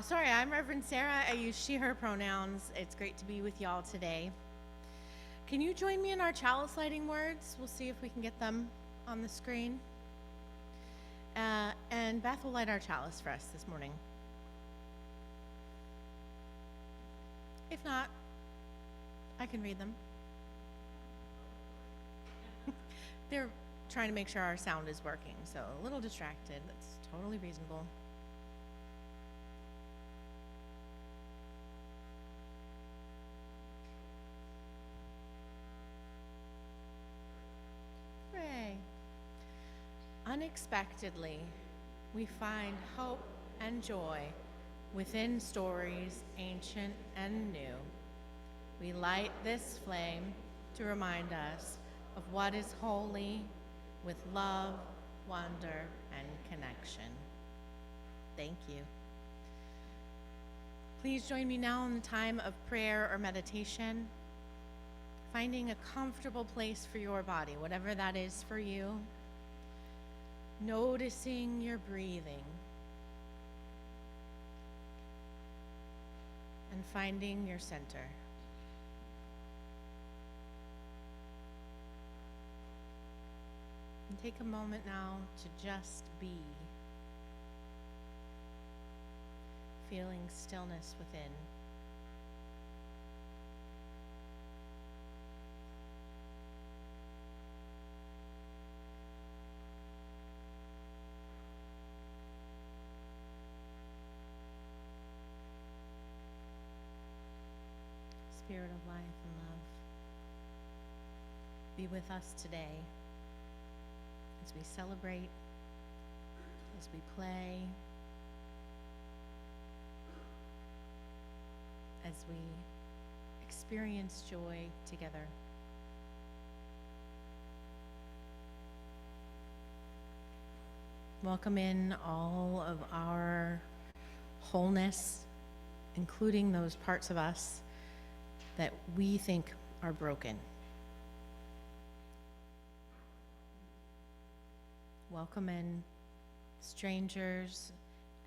Sorry, I'm Reverend Sarah. I use she, her pronouns. It's great to be with y'all today. Can you join me in our chalice lighting words? We'll see if we can get them on the screen. And Beth will light our chalice for us this morning. If not, I can read them. They're trying to make sure our sound is working, so a little distracted. That's totally reasonable. Hooray. Unexpectedly, we find hope and joy within stories ancient and new. We light this flame to remind us of what is holy with love, wonder, and connection. Thank you. Please join me now in the time of prayer or meditation, finding a comfortable place for your body, whatever that is for you, noticing your breathing, and finding your center. And take a moment now to just be, feeling stillness within. Spirit of life and love, be with us today as we celebrate, as we play, as we experience joy together. Welcome in all of our wholeness, including those parts of us that we think are broken. Welcome in strangers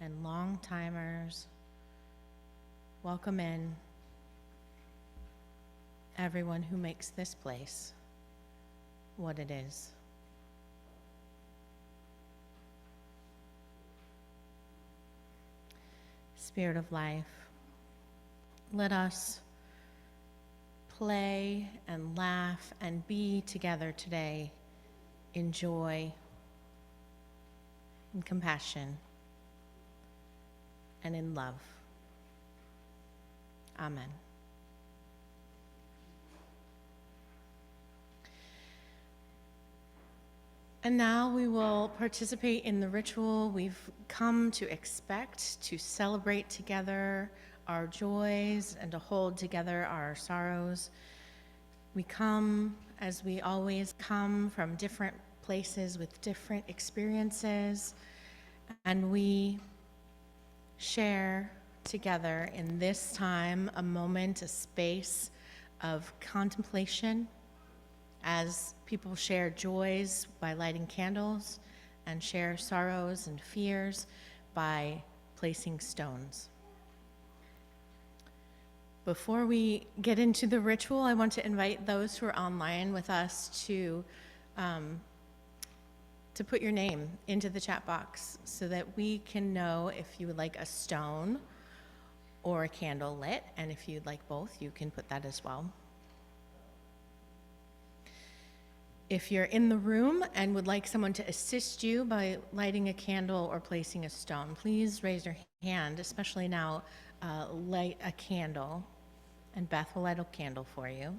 and long-timers. Welcome in everyone who makes this place what it is. Spirit of life, let us play and laugh and be together today in joy, in compassion, and in love. Amen. And now we will participate in the ritual we've come to expect, to celebrate together our joys and to hold together our sorrows. We come, as we always come, from different places with different experiences, and we share together in this time a moment, a space of contemplation as people share joys by lighting candles and share sorrows and fears by placing stones. Before we get into the ritual, I want to invite those who are online with us to put your name into the chat box so that we can know if you would like a stone or a candle lit, and if you'd like both, you can put that as well. If you're in the room and would like someone to assist you by lighting a candle or placing a stone, please raise your hand, especially now, light a candle, and Beth will light a candle for you.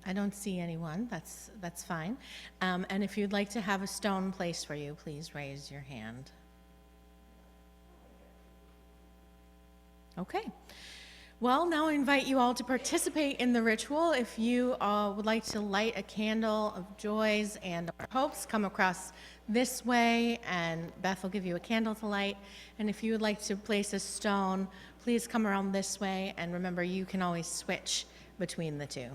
I don't see anyone, that's fine. And if you'd like to have a stone placed for you, please raise your hand. Okay. Well, now I invite you all to participate in the ritual. If you would like to light a candle of joys and hopes, come across this way, and Beth will give you a candle to light. And if you would like to place a stone, please come around this way, and remember, you can always switch between the two.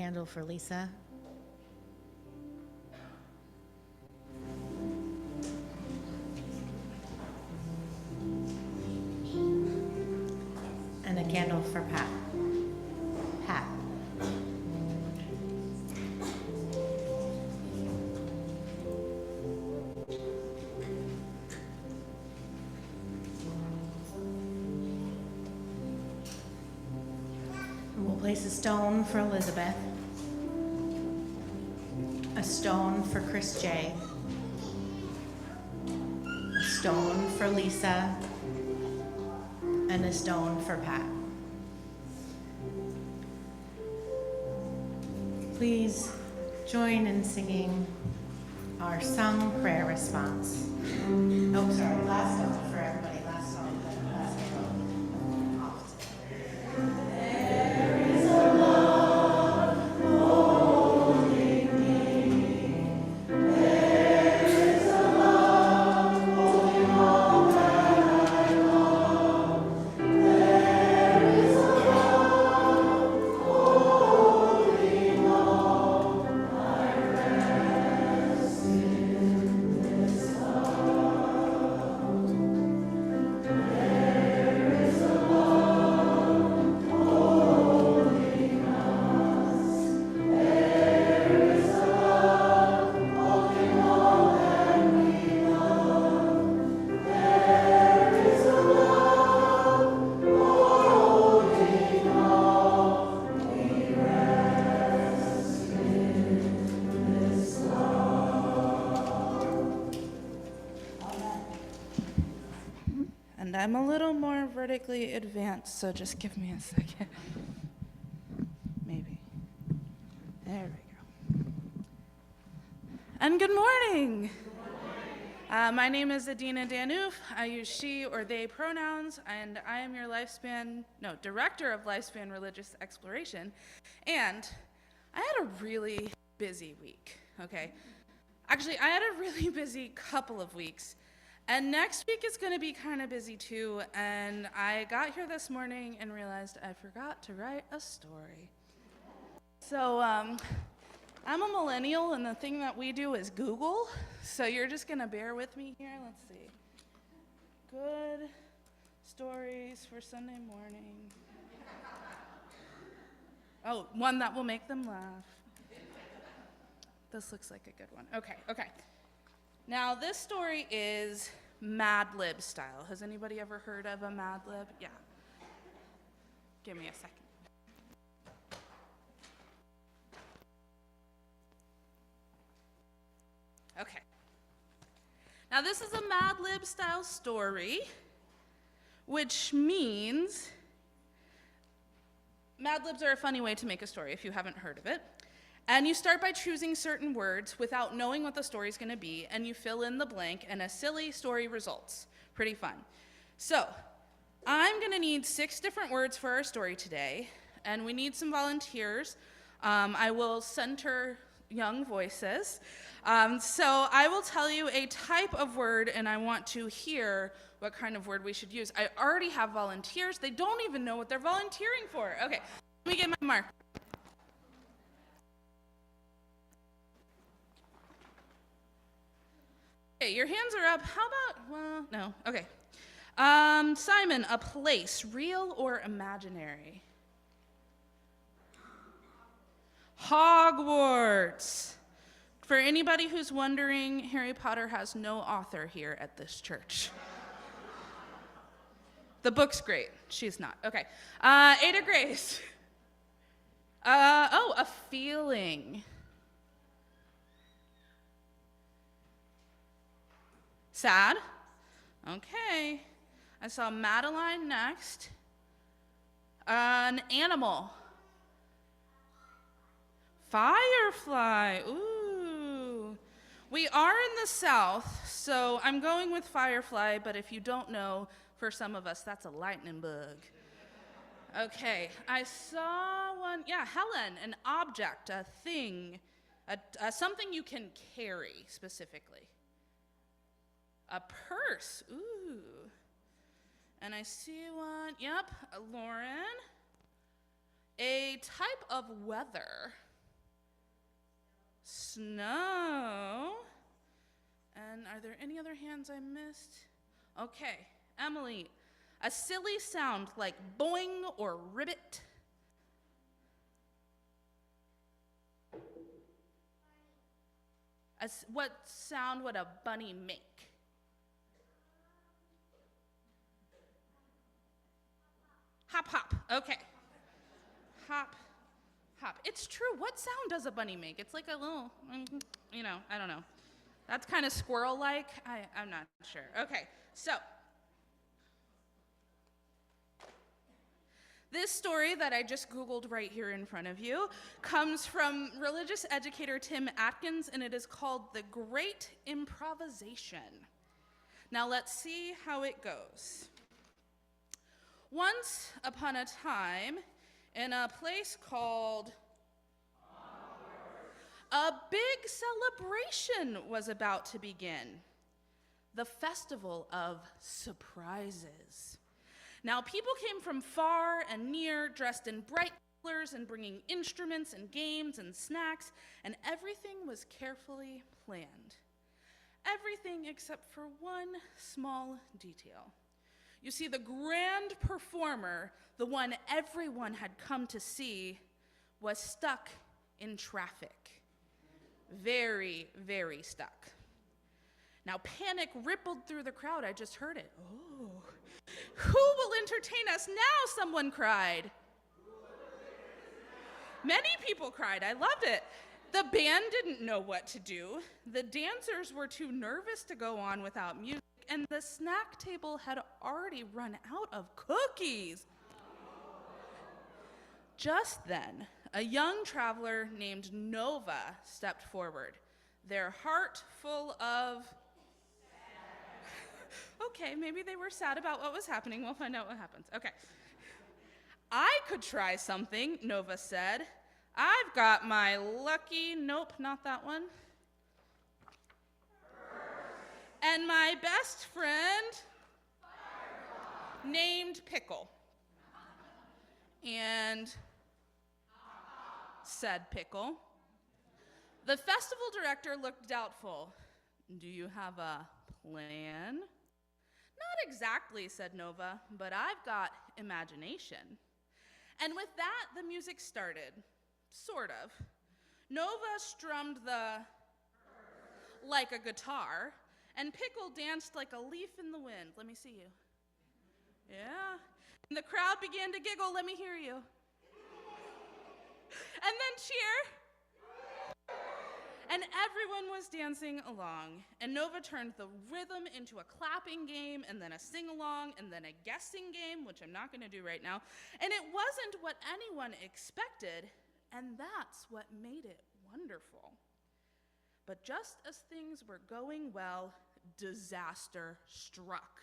candle for Lisa. And a candle for Pat. Pat. We'll place a stone for Elizabeth, a stone for Chris J, a stone for Lisa, and a stone for Pat. Please join in singing our sung prayer response. Oh, sorry, last stone for everybody. Last song. Last song. And I'm a little more vertically advanced, so just give me a second. Maybe. There we go. And good morning. My name is Adina Danuf. I use she or they pronouns, and I am your director of Lifespan Religious Exploration. And I had a really busy week, okay? Actually, I had a really busy couple of weeks. And next week is going to be kind of busy too, and I got here this morning and realized I forgot to write a story. So I'm a millennial, and the thing that we do is Google, so you're just going to bear with me here. Let's see. Good stories for Sunday morning. Oh, one that will make them laugh. This looks like a good one. Okay. Now, this story is Mad Lib style. Has anybody ever heard of a Mad Lib? Yeah. Give me a second. Okay. Now, this is a Mad Lib style story, which means Mad Libs are a funny way to make a story if you haven't heard of it. And you start by choosing certain words without knowing what the story's going to be, and you fill in the blank, and a silly story results. Pretty fun. So, I'm going to need 6 different words for our story today, and we need some volunteers. I will center young voices. So I will tell you a type of word, and I want to hear what kind of word we should use. I already have volunteers. They don't even know what they're volunteering for. Okay, let me get my mark. Okay, your hands are up. How about, well, no, okay. Simon, a place, real or imaginary? Hogwarts. For anybody who's wondering, Harry Potter has no author here at this church. The book's great. She's not. Okay. Ada Grace. A feeling. Sad? Okay. I saw Madeline next. An animal. Firefly. Ooh. We are in the South, so I'm going with firefly, but if you don't know, for some of us, that's a lightning bug. Okay, I saw one. Yeah, Helen, an object, a thing, something you can carry specifically. A purse. Ooh. And I see one. Yep, Lauren. A type of weather. Snow. And are there any other hands I missed? Okay, Emily, a silly sound like boing or ribbit. What sound would a bunny make? Hop, hop. Okay. Hop, hop. It's true. What sound does a bunny make? It's like a little, I don't know. That's kind of squirrel-like. I'm not sure. Okay, so this story that I just Googled right here in front of you comes from religious educator Tim Atkins, and it is called The Great Improvisation. Now let's see how it goes. Once upon a time, in a place called, a big celebration was about to begin. The Festival of Surprises. Now, people came from far and near, dressed in bright colors and bringing instruments and games and snacks, and everything was carefully planned. Everything except for one small detail. You see, the grand performer, the one everyone had come to see, was stuck in traffic. Very, very stuck. Now, panic rippled through the crowd. I just heard it. Oh. Who will entertain us now? Someone cried. Many people cried. I loved it. The band didn't know what to do. The dancers were too nervous to go on without music, and the snack table had already run out of cookies. Just then, a young traveler named Nova stepped forward, their heart full of... Okay, maybe they were sad about what was happening. We'll find out what happens. Okay. I could try something, Nova said. I've got my lucky, nope, not that one. And my best friend named Pickle. And said Pickle. The festival director looked doubtful. Do you have a plan? Not exactly, said Nova, but I've got imagination. And with that, the music started. Sort of. Nova strummed the like a guitar, and Pickle danced like a leaf in the wind. Let me see you. Yeah. And the crowd began to giggle. Let me hear you. And then cheer. And everyone was dancing along. And Nova turned the rhythm into a clapping game, and then a sing-along, and then a guessing game, which I'm not going to do right now. And it wasn't what anyone expected, and that's what made it wonderful. But just as things were going well, disaster struck.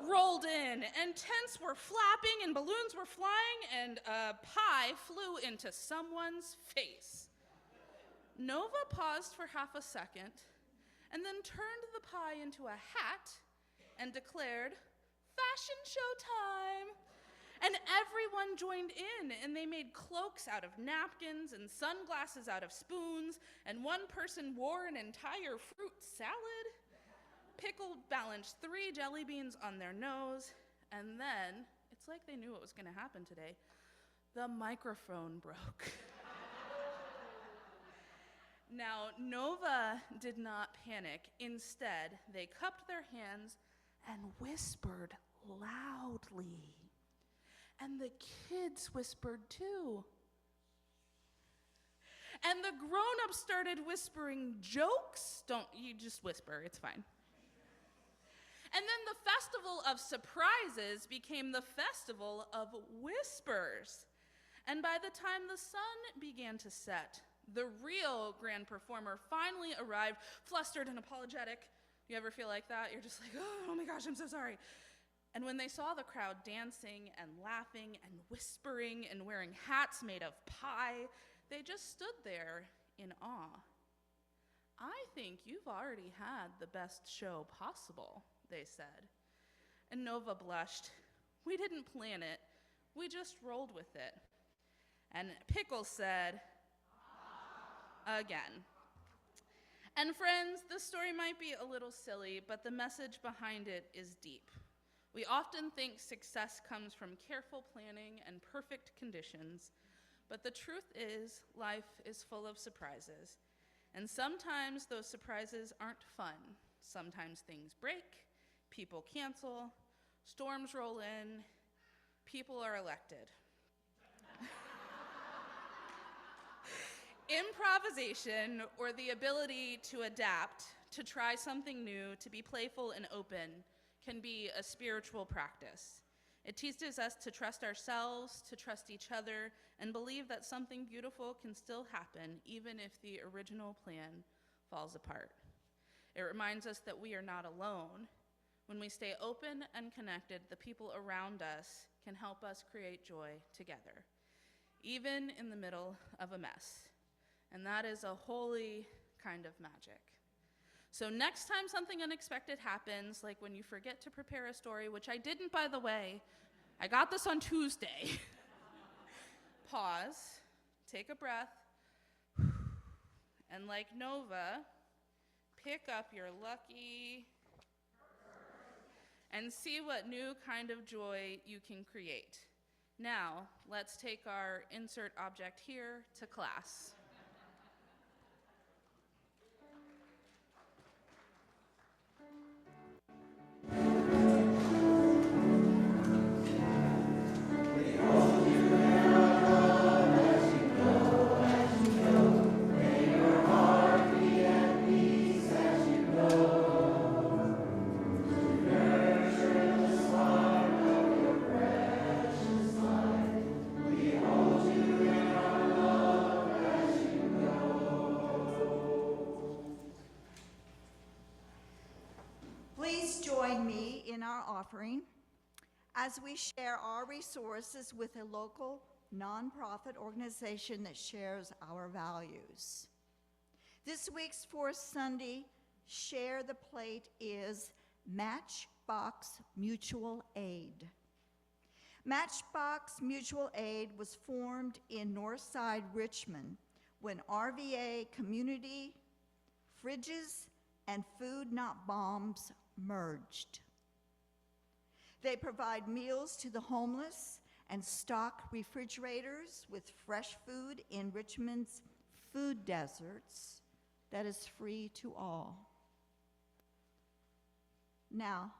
Rolled in, and tents were flapping, and balloons were flying, and a pie flew into someone's face. Nova paused for half a second, and then turned the pie into a hat and declared, "Fashion show time!" And everyone joined in, and they made cloaks out of napkins and sunglasses out of spoons, and one person wore an entire fruit salad. Pickle balanced 3 jelly beans on their nose, and then, it's like they knew what was going to happen today, the microphone broke. Now, Nova did not panic. Instead, they cupped their hands and whispered loudly. And the kids whispered too. And the grown-ups started whispering jokes. You just whisper, it's fine. And then the Festival of Surprises became the Festival of Whispers. And by the time the sun began to set, the real grand performer finally arrived, flustered and apologetic. You ever feel like that? You're just like, oh my gosh, I'm so sorry. And when they saw the crowd dancing and laughing and whispering and wearing hats made of pie, they just stood there in awe. I think you've already had the best show possible, they said. And Nova blushed. We didn't plan it. We just rolled with it. And Pickle said, again. And friends, this story might be a little silly, but the message behind it is deep. We often think success comes from careful planning and perfect conditions, but the truth is life is full of surprises. And sometimes those surprises aren't fun. Sometimes things break, people cancel, storms roll in, people are elected. Improvisation, or the ability to adapt, to try something new, to be playful and open, can be a spiritual practice. It teaches us to trust ourselves, to trust each other, and believe that something beautiful can still happen, even if the original plan falls apart. It reminds us that we are not alone. When we stay open and connected, the people around us can help us create joy together, even in the middle of a mess. And that is a holy kind of magic. So next time something unexpected happens, like when you forget to prepare a story, which I didn't, by the way, I got this on Tuesday. Pause, take a breath, and like Nova, pick up your lucky and see what new kind of joy you can create. Now, let's take our insert object here to class. Please join me in our offering as we share our resources with a local nonprofit organization that shares our values. This week's fourth Sunday Share the Plate is Matchbox Mutual Aid. Matchbox Mutual Aid was formed in Northside Richmond when RVA Community, Fridges, and Food Not Bombs merged. They provide meals to the homeless and stock refrigerators with fresh food in Richmond's food deserts that is free to all. Now,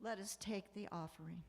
let us take the offering.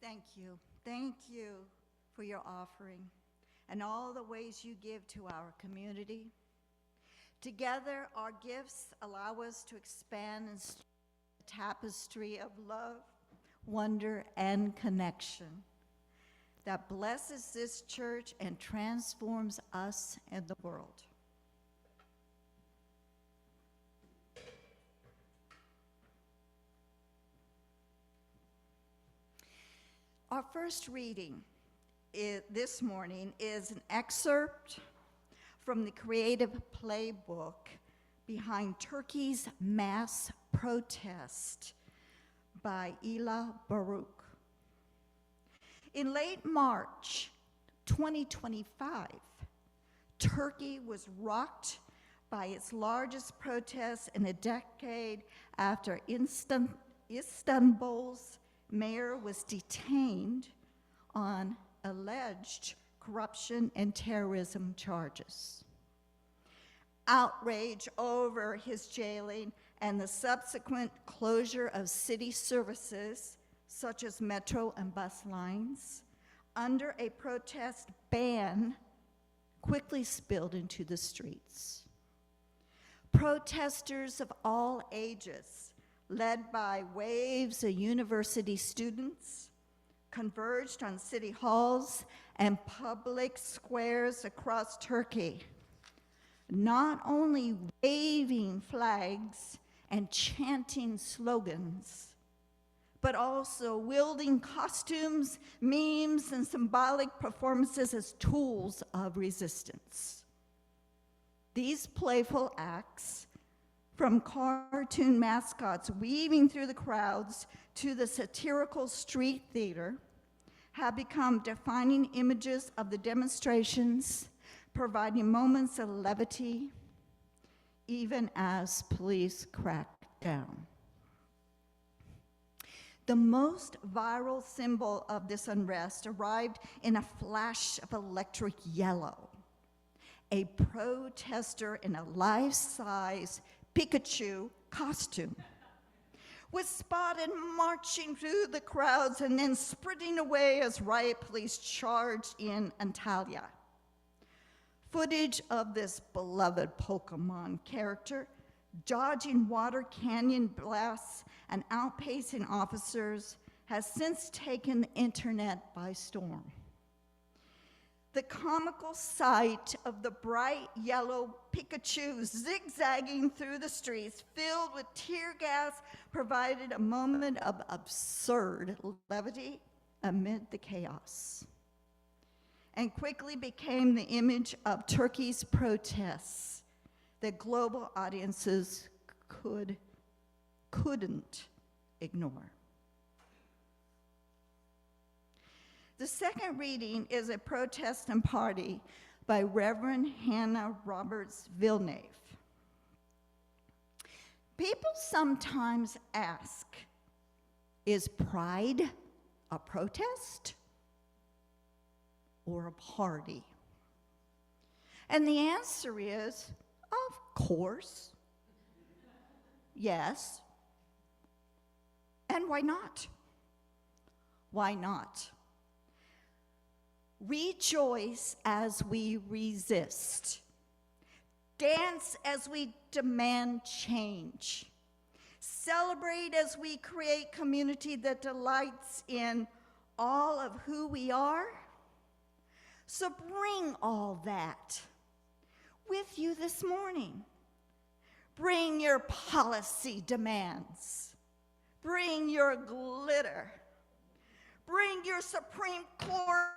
Thank you. Thank you for your offering and all the ways you give to our community. Together, our gifts allow us to expand and the tapestry of love, wonder, and connection that blesses this church and transforms us and the world. Our first reading this morning is an excerpt from the creative playbook behind Turkey's mass protest by Ela Baruch. In late March 2025, Turkey was rocked by its largest protest in a decade after Istanbul's mayor was detained on alleged corruption and terrorism charges. Outrage over his jailing and the subsequent closure of city services, such as metro and bus lines, under a protest ban, quickly spilled into the streets. Protesters of all ages, led by waves of university students, converged on city halls and public squares across Turkey, not only waving flags and chanting slogans, but also wielding costumes, memes, and symbolic performances as tools of resistance. These playful acts, from cartoon mascots weaving through the crowds to the satirical street theater, have become defining images of the demonstrations, providing moments of levity, even as police crack down. The most viral symbol of this unrest arrived in a flash of electric yellow. A protester in a life-size Pikachu costume was spotted marching through the crowds and then sprinting away as riot police charged in Antalya. Footage of this beloved Pokemon character dodging water canyon blasts and outpacing officers has since taken the internet by storm. The comical sight of the bright yellow Pikachu zigzagging through the streets filled with tear gas provided a moment of absurd levity amid the chaos, and quickly became the image of Turkey's protests that global audiences couldn't ignore. The second reading is a protest and party by Reverend Hannah Roberts Villeneuve. People sometimes ask, is pride a protest or a party? And the answer is, of course, yes. And why not? Why not? Rejoice as we resist. Dance as we demand change. Celebrate as we create community that delights in all of who we are. So bring all that with you this morning. Bring your policy demands. Bring your glitter. Bring your Supreme Court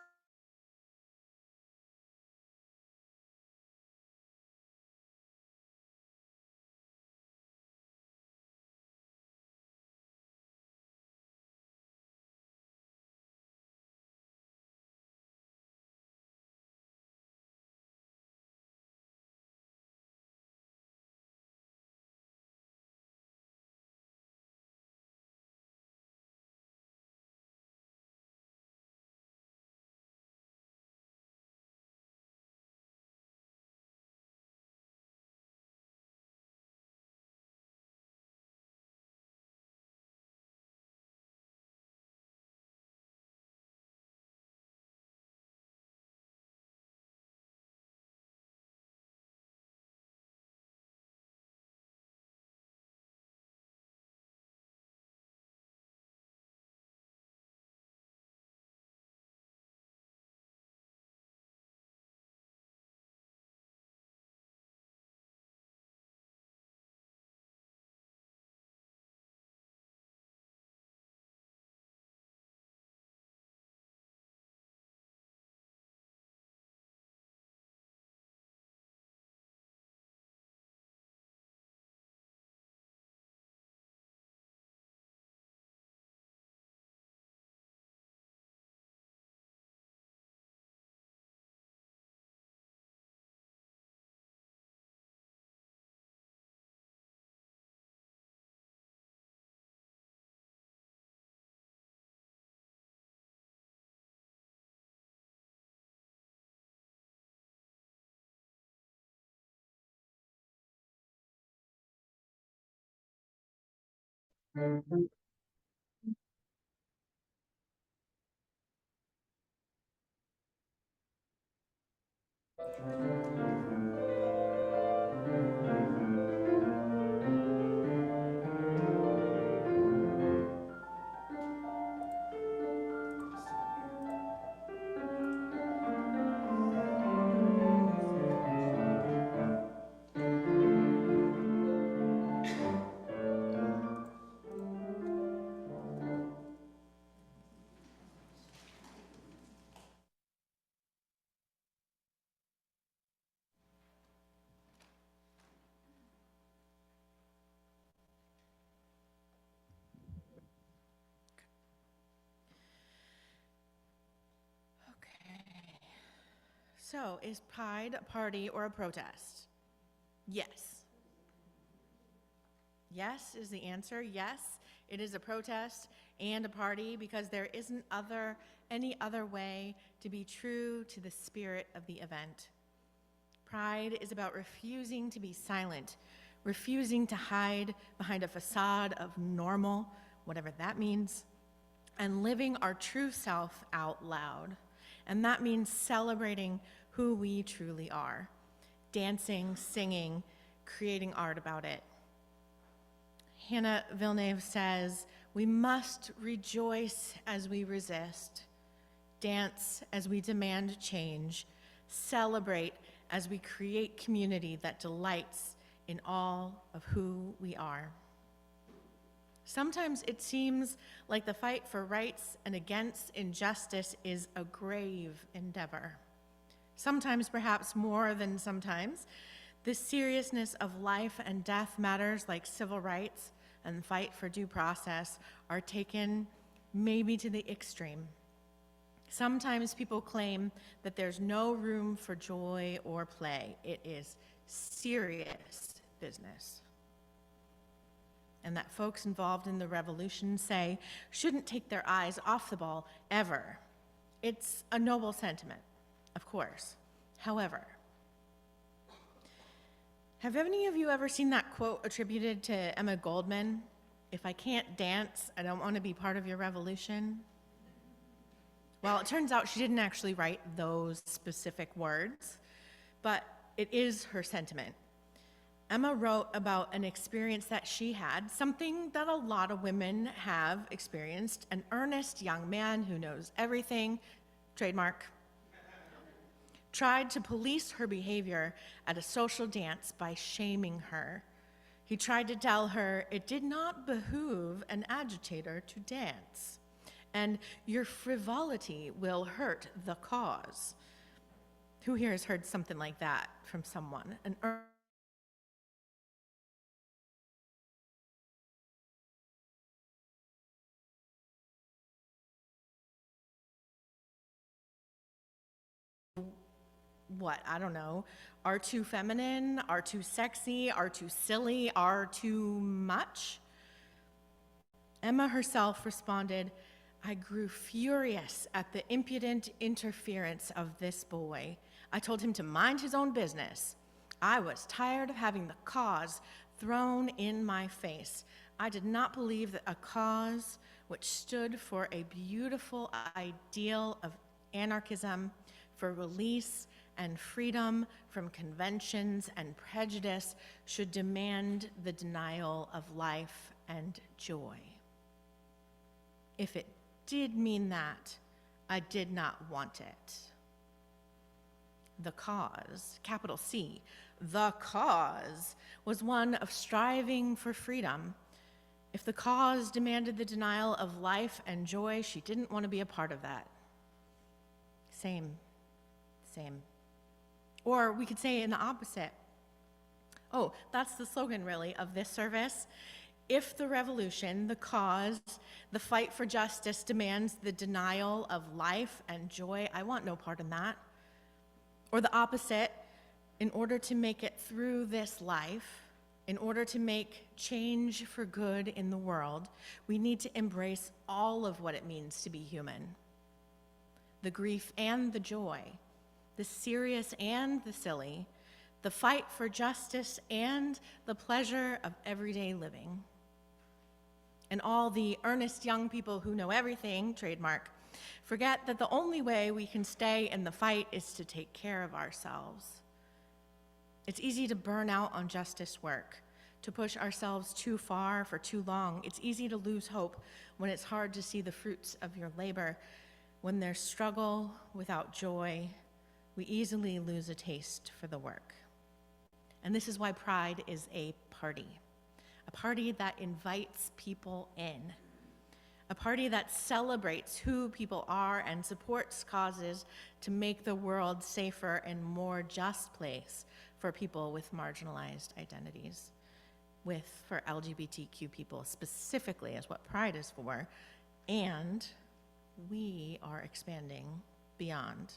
Okay. So, is pride a party or a protest? Yes. Yes is the answer. Yes, it is a protest and a party because there isn't any other way to be true to the spirit of the event. Pride is about refusing to be silent, refusing to hide behind a facade of normal, whatever that means, and living our true self out loud. And that means celebrating who we truly are, dancing, singing, creating art about it. Hannah Villeneuve says, "We must rejoice as we resist, dance as we demand change, celebrate as we create community that delights in all of who we are." Sometimes it seems like the fight for rights and against injustice is a grave endeavor. Sometimes, perhaps more than sometimes, the seriousness of life and death matters like civil rights and fight for due process are taken maybe to the extreme. Sometimes people claim that there's no room for joy or play. It is serious business. And that folks involved in the revolution say shouldn't take their eyes off the ball ever. It's a noble sentiment, of course. However, have any of you ever seen that quote attributed to Emma Goldman? "If I can't dance, I don't want to be part of your revolution." Well, it turns out she didn't actually write those specific words, but it is her sentiment. Emma wrote about an experience that she had, something that a lot of women have experienced. An earnest young man who knows everything, trademark, tried to police her behavior at a social dance by shaming her. He tried to tell her it did not behoove an agitator to dance, and your frivolity will hurt the cause. Who here has heard something like that from someone? What, I don't know, are too feminine, are too sexy, are too silly, are too much? Emma herself responded, "I grew furious at the impudent interference of this boy. I told him to mind his own business. I was tired of having the cause thrown in my face. I did not believe that a cause which stood for a beautiful ideal of anarchism, for release and freedom from conventions and prejudice should demand the denial of life and joy. If it did mean that, I did not want it." The cause, capital C, the cause, was one of striving for freedom. If the cause demanded the denial of life and joy, she didn't want to be a part of that. Same. Or we could say in the opposite. Oh, that's the slogan, really, of this service. If the revolution, the cause, the fight for justice demands the denial of life and joy, I want no part in that. Or the opposite, in order to make it through this life, in order to make change for good in the world, we need to embrace all of what it means to be human. The grief and the joy, the serious and the silly, the fight for justice and the pleasure of everyday living. and all the earnest young people who know everything, trademark, forget that the only way we can stay in the fight is to take care of ourselves. It's easy to burn out on justice work, to push ourselves too far for too long. It's easy to lose hope when it's hard to see the fruits of your labor. When there's struggle without joy, we easily lose a taste for the work. And this is why Pride is a party that invites people in, a party that celebrates who people are and supports causes to make the world safer and more just place for people with marginalized identities, for LGBTQ people specifically is what Pride is for, and we are expanding beyond.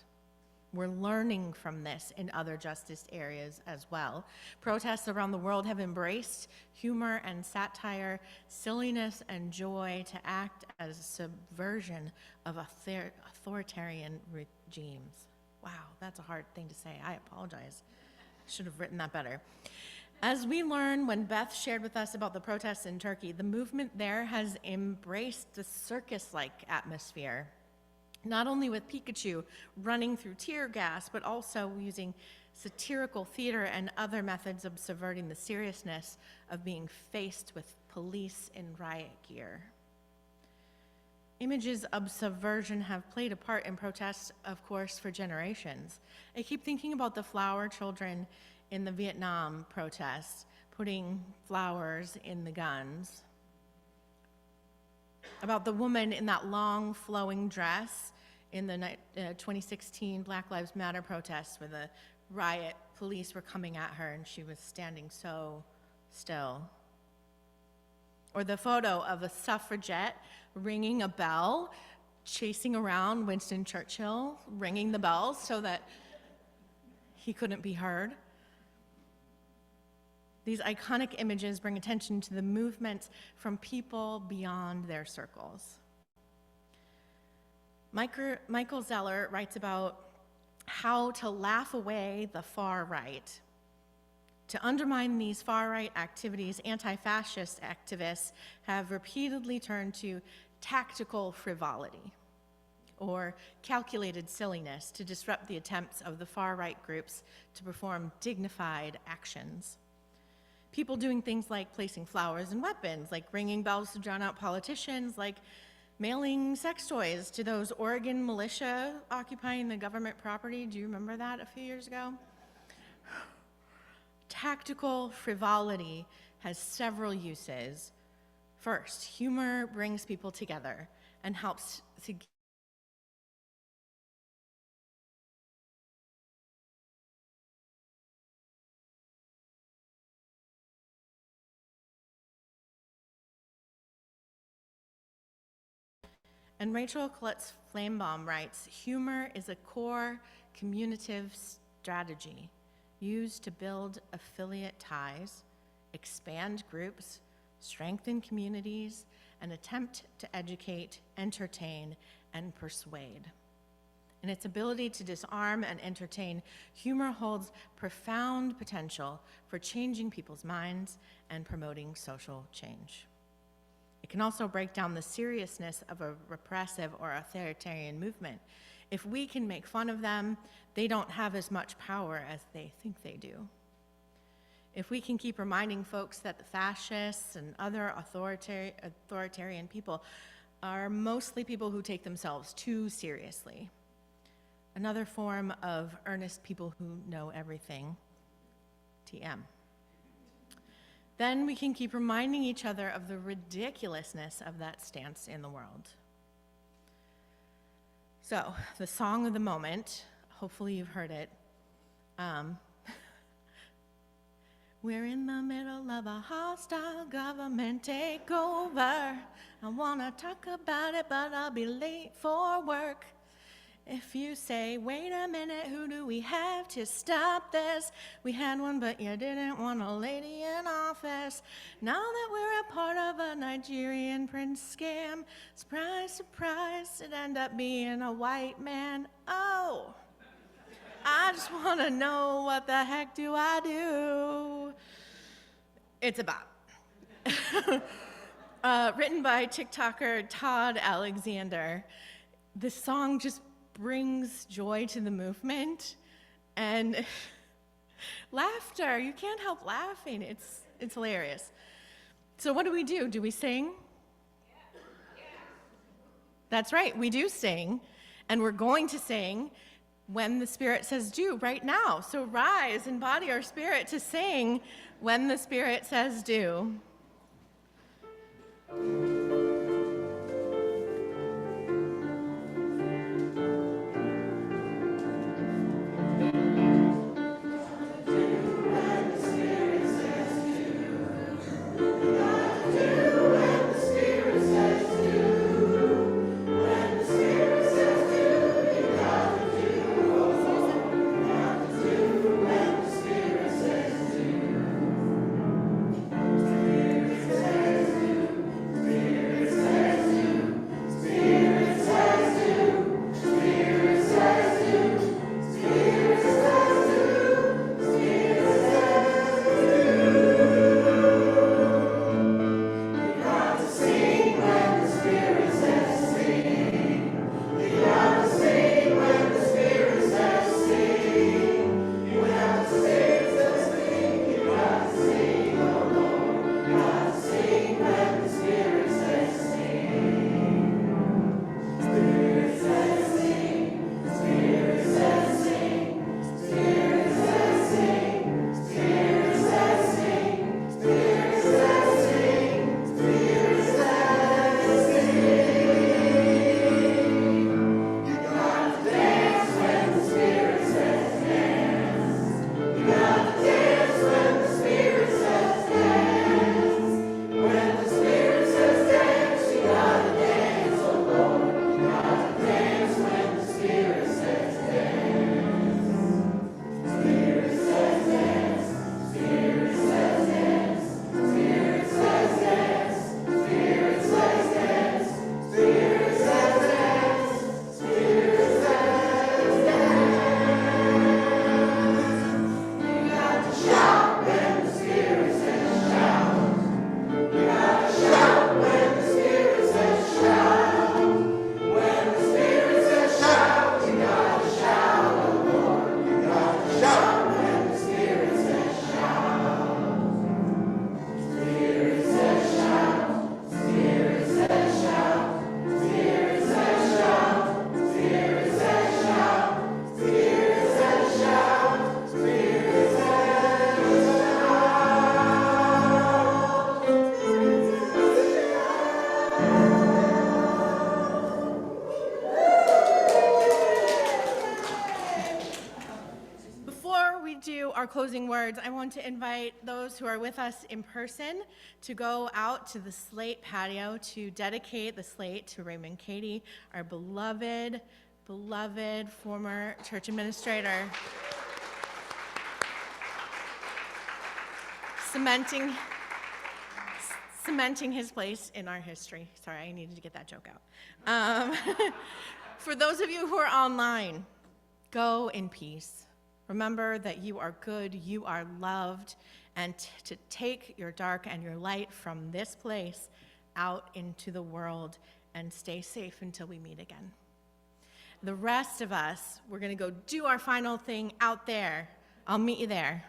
We're learning from this in other justice areas as well. Protests around the world have embraced humor and satire, silliness and joy to act as a subversion of authoritarian regimes. Wow, that's a hard thing to say. I apologize. Should have written that better. As we learn, when Beth shared with us about the protests in Turkey, the movement there has embraced the circus-like atmosphere, not only with Pikachu running through tear gas, but also using satirical theater and other methods of subverting the seriousness of being faced with police in riot gear. Images of subversion have played a part in protests, of course, for generations. I keep thinking about the flower children in the Vietnam protests, putting flowers in the guns. About the woman in that long flowing dress in the 2016 Black Lives Matter protests where the riot police were coming at her and she was standing so still. Or the photo of a suffragette ringing a bell, chasing around Winston Churchill, ringing the bells so that he couldn't be heard. These iconic images bring attention to the movements from people beyond their circles. Michael Zeller writes about how to laugh away the far right. To undermine these far-right activities, anti-fascist activists have repeatedly turned to tactical frivolity or calculated silliness to disrupt the attempts of the far-right groups to perform dignified actions. People doing things like placing flowers and weapons, like ringing bells to drown out politicians, like mailing sex toys to those Oregon militia occupying the government property. Do you remember that a few years ago? Tactical frivolity has several uses. First, humor brings people together and helps to And Rachel Klutz Flamebaum writes, humor is a core communicative strategy used to build affiliate ties, expand groups, strengthen communities, and attempt to educate, entertain, and persuade. In its ability to disarm and entertain, humor holds profound potential for changing people's minds and promoting social change. It can also break down the seriousness of a repressive or authoritarian movement. If we can make fun of them, they don't have as much power as they think they do. If we can keep reminding folks that the fascists and other authoritarian people are mostly people who take themselves too seriously, another form of earnest people who know everything, TM. Then we can keep reminding each other of the ridiculousness of that stance in the world. So, the song of the moment, hopefully you've heard it. We're in the middle of a hostile government takeover. I wanna talk about it, but I'll be late for work. If you say, wait a minute, who do we have to stop this? We had one, but you didn't want a lady in office. Now that we're a part of a Nigerian prince scam, surprise, surprise, it ended up being a white man. Oh, I just want to know what the heck do I do? It's a bop. written by TikToker Todd Alexander. This song just brings joy to the movement and laughter. You can't help laughing. It's hilarious. So what do? Do we sing? That's right, we do sing, and we're going to sing when the Spirit says do right now. So rise, embody our spirit to sing when the Spirit says do. Our closing words, I want to invite those who are with us in person to go out to the Slate patio to dedicate the Slate to Raymond Cady, our beloved former church administrator, cementing his place in our history. Sorry, I needed to get that joke out. For those of you who are online, go in peace. Remember that you are good, you are loved, and to take your dark and your light from this place out into the world and stay safe until we meet again. The rest of us, we're going to go do our final thing out there. I'll meet you there.